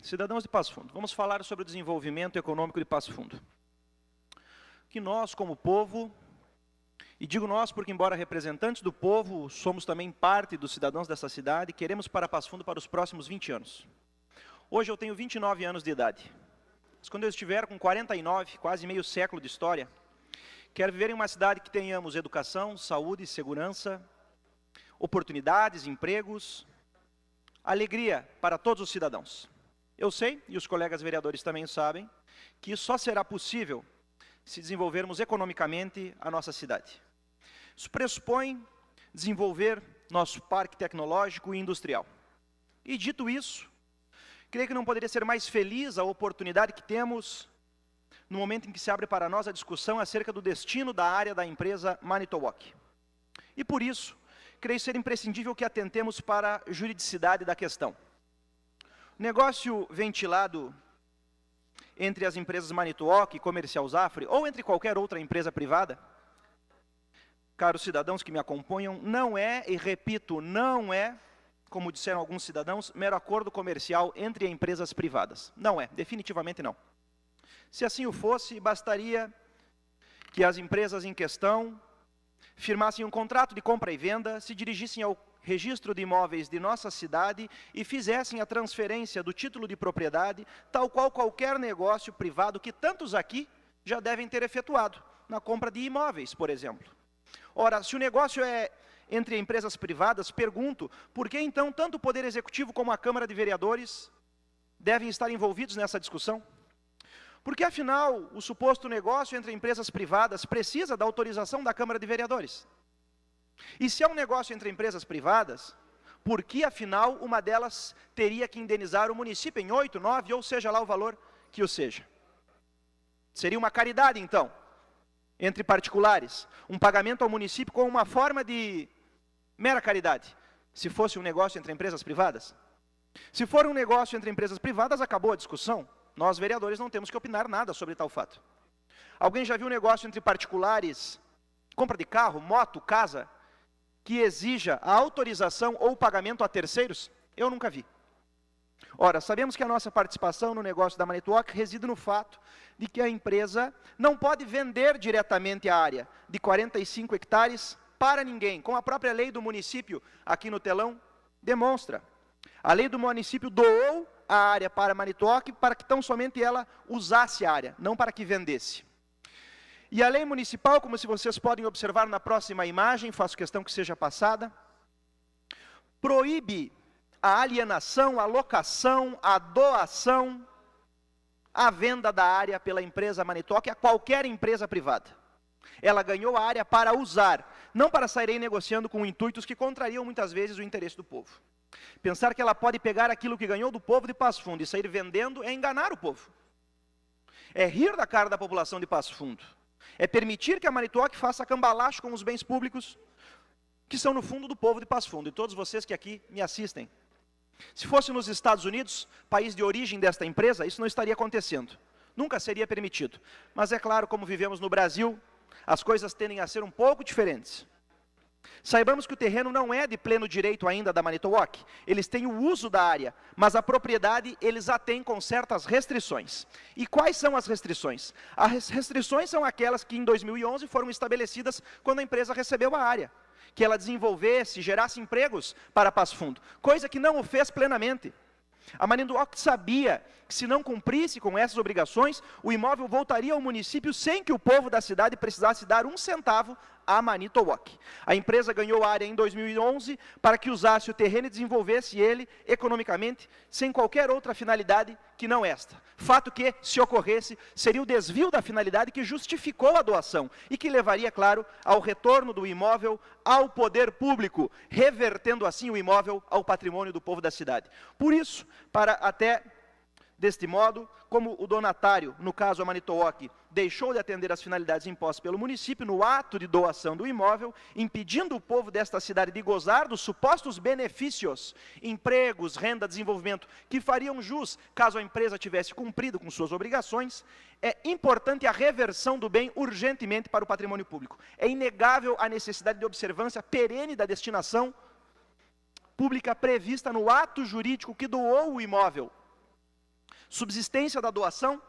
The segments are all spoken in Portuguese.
Cidadãos de Passo Fundo, vamos falar sobre o desenvolvimento econômico de Passo Fundo. Que nós, como povo, e digo nós porque, embora representantes do povo, somos também parte dos cidadãos dessa cidade, queremos para Passo Fundo para os próximos 20 anos. Hoje eu tenho 29 anos de idade. Mas quando eu estiver com 49, quase meio século de história, quero viver em uma cidade que tenhamos educação, saúde, segurança, oportunidades, empregos, alegria para todos os cidadãos. Eu sei, e os colegas vereadores também sabem, que isso só será possível se desenvolvermos economicamente a nossa cidade. Isso pressupõe desenvolver nosso parque tecnológico e industrial. E dito isso, creio que não poderia ser mais feliz a oportunidade que temos no momento em que se abre para nós a discussão acerca do destino da área da empresa Manitowoc. E por isso, creio ser imprescindível que atentemos para a juridicidade da questão. O negócio ventilado entre as empresas Manitowoc e Comercial Zafre, ou entre qualquer outra empresa privada, caros cidadãos que me acompanham, não é, e repito, não é, como disseram alguns cidadãos, mero acordo comercial entre empresas privadas. Não é, definitivamente não. Se assim o fosse, bastaria que as empresas em questão firmassem um contrato de compra e venda, se dirigissem ao registro de imóveis de nossa cidade e fizessem a transferência do título de propriedade, tal qual qualquer negócio privado que tantos aqui já devem ter efetuado, na compra de imóveis, por exemplo. Ora, se o negócio é entre empresas privadas, pergunto, por que então tanto o Poder Executivo como a Câmara de Vereadores devem estar envolvidos nessa discussão? Porque, afinal, o suposto negócio entre empresas privadas precisa da autorização da Câmara de Vereadores. E se é um negócio entre empresas privadas, por que, afinal, uma delas teria que indenizar o município em 8, 9, ou seja lá o valor que o seja? Seria uma caridade, então, entre particulares, um pagamento ao município como uma forma de mera caridade, se fosse um negócio entre empresas privadas? Se for um negócio entre empresas privadas, acabou a discussão. Nós, vereadores, não temos que opinar nada sobre tal fato. Alguém já viu um negócio entre particulares, compra de carro, moto, casa, que exija a autorização ou pagamento a terceiros? Eu nunca vi. Ora, sabemos que a nossa participação no negócio da Manitowoc reside no fato de que a empresa não pode vender diretamente a área de 45 hectares para ninguém, como a própria lei do município, aqui no telão, demonstra. A lei do município doou a área para a Manitowoc para que tão somente ela usasse a área, não para que vendesse. E a lei municipal, como se vocês podem observar na próxima imagem, faço questão que seja passada, proíbe a alienação, a locação, a doação, a venda da área pela empresa Manitowoc a qualquer empresa privada. Ela ganhou a área para usar, não para sair negociando com intuitos que contrariam muitas vezes o interesse do povo. Pensar que ela pode pegar aquilo que ganhou do povo de Passo Fundo e sair vendendo é enganar o povo. É rir da cara da população de Passo Fundo. É permitir que a Manitowoc faça cambalacho com os bens públicos que são no fundo do povo de Passo Fundo. E todos vocês que aqui me assistem. Se fosse nos Estados Unidos, país de origem desta empresa, isso não estaria acontecendo. Nunca seria permitido. Mas é claro, como vivemos no Brasil, as coisas tendem a ser um pouco diferentes. Saibamos que o terreno não é de pleno direito ainda da Manitowoc. Eles têm o uso da área, mas a propriedade eles a têm com certas restrições. E quais são as restrições? As restrições são aquelas que em 2011 foram estabelecidas quando a empresa recebeu a área. Que ela desenvolvesse, gerasse empregos para Passo Fundo, coisa que não o fez plenamente. A Manitowoc sabia que se não cumprisse com essas obrigações, o imóvel voltaria ao município sem que o povo da cidade precisasse dar um centavo à Manitowoc. A empresa ganhou a área em 2011 para que usasse o terreno e desenvolvesse ele economicamente, sem qualquer outra finalidade que não esta. Fato que, se ocorresse, seria o desvio da finalidade que justificou a doação e que levaria, claro, ao retorno do imóvel ao poder público, revertendo assim o imóvel ao patrimônio do povo da cidade. Por isso, para até deste modo, como o donatário, no caso a Manitowoc, deixou de atender às finalidades impostas pelo município no ato de doação do imóvel, impedindo o povo desta cidade de gozar dos supostos benefícios, empregos, renda, desenvolvimento, que fariam jus caso a empresa tivesse cumprido com suas obrigações, é importante a reversão do bem urgentemente para o patrimônio público. É inegável a necessidade de observância perene da destinação pública prevista no ato jurídico que doou o imóvel Subsistência da doação,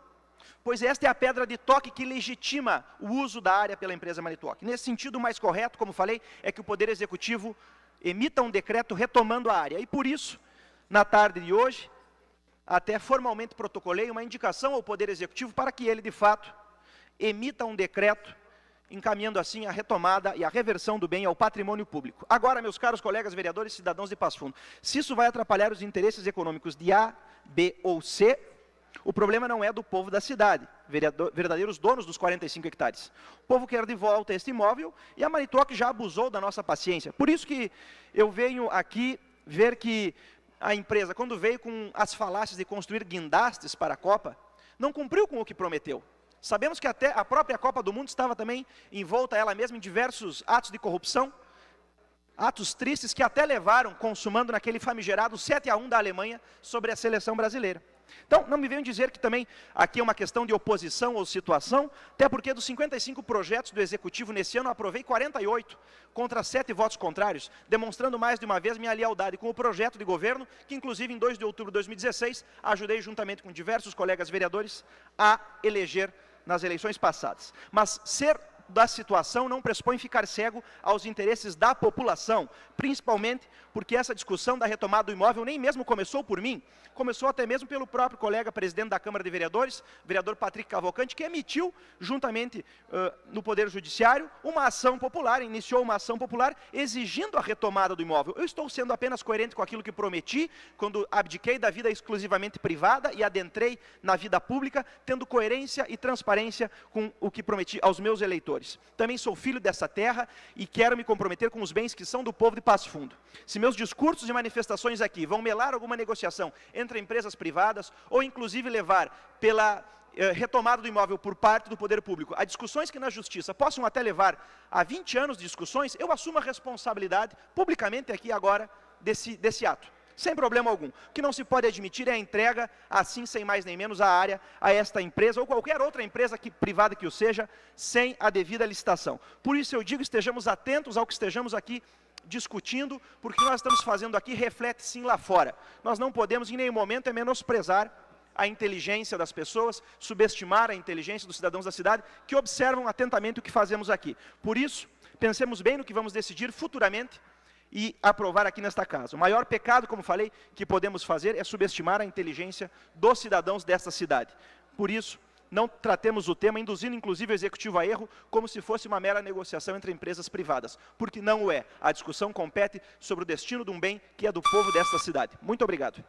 pois esta é a pedra de toque que legitima o uso da área pela empresa Manitowoc. Nesse sentido, o mais correto, como falei, é que o Poder Executivo emita um decreto retomando a área. E por isso, na tarde de hoje, até formalmente protocolei uma indicação ao Poder Executivo para que ele, de fato, emita um decreto, encaminhando assim a retomada e a reversão do bem ao patrimônio público. Agora, meus caros colegas vereadores e cidadãos de Passo Fundo, se isso vai atrapalhar os interesses econômicos de A, B ou C, o problema não é do povo da cidade, verdadeiros donos dos 45 hectares. O povo quer de volta este imóvel e a Manitowoc já abusou da nossa paciência. Por isso que eu venho aqui ver que a empresa, quando veio com as falácias de construir guindastes para a Copa, não cumpriu com o que prometeu. Sabemos que até a própria Copa do Mundo estava também envolta ela mesma em diversos atos de corrupção, atos tristes que até levaram, consumando naquele famigerado 7-1 da Alemanha sobre a seleção brasileira. Então, não me venham dizer que também aqui é uma questão de oposição ou situação, até porque dos 55 projetos do Executivo nesse ano, aprovei 48 contra 7 votos contrários, demonstrando mais de uma vez minha lealdade com o projeto de governo, que inclusive em 2 de outubro de 2016, ajudei juntamente com diversos colegas vereadores a eleger nas eleições passadas. Mas ser da situação não pressupõe ficar cego aos interesses da população, principalmente porque essa discussão da retomada do imóvel nem mesmo começou por mim, começou até mesmo pelo próprio colega presidente da Câmara de Vereadores, vereador Patrick Cavalcante, que emitiu, juntamente no Poder Judiciário, uma ação popular, iniciou uma ação popular exigindo a retomada do imóvel. Eu estou sendo apenas coerente com aquilo que prometi, quando abdiquei da vida exclusivamente privada e adentrei na vida pública, tendo coerência e transparência com o que prometi aos meus eleitores. Também sou filho dessa terra e quero me comprometer com os bens que são do povo de Passo Fundo. Se meus discursos e manifestações aqui vão melar alguma negociação entre empresas privadas ou inclusive levar pela retomada do imóvel por parte do poder público a discussões que na justiça possam até levar a 20 anos de discussões, eu assumo a responsabilidade publicamente aqui agora desse ato. Sem problema algum. O que não se pode admitir é a entrega, assim, sem mais nem menos, a área a esta empresa, ou qualquer outra empresa privada que o seja, sem a devida licitação. Por isso eu digo, estejamos atentos ao que estejamos aqui discutindo, porque o que nós estamos fazendo aqui reflete sim lá fora. Nós não podemos em nenhum momento menosprezar a inteligência das pessoas, subestimar a inteligência dos cidadãos da cidade, que observam atentamente o que fazemos aqui. Por isso, pensemos bem no que vamos decidir futuramente, e aprovar aqui nesta casa. O maior pecado, como falei, que podemos fazer é subestimar a inteligência dos cidadãos desta cidade. Por isso, não tratemos o tema, induzindo inclusive o Executivo a erro, como se fosse uma mera negociação entre empresas privadas, porque não o é. A discussão compete sobre o destino de um bem que é do povo desta cidade. Muito obrigado.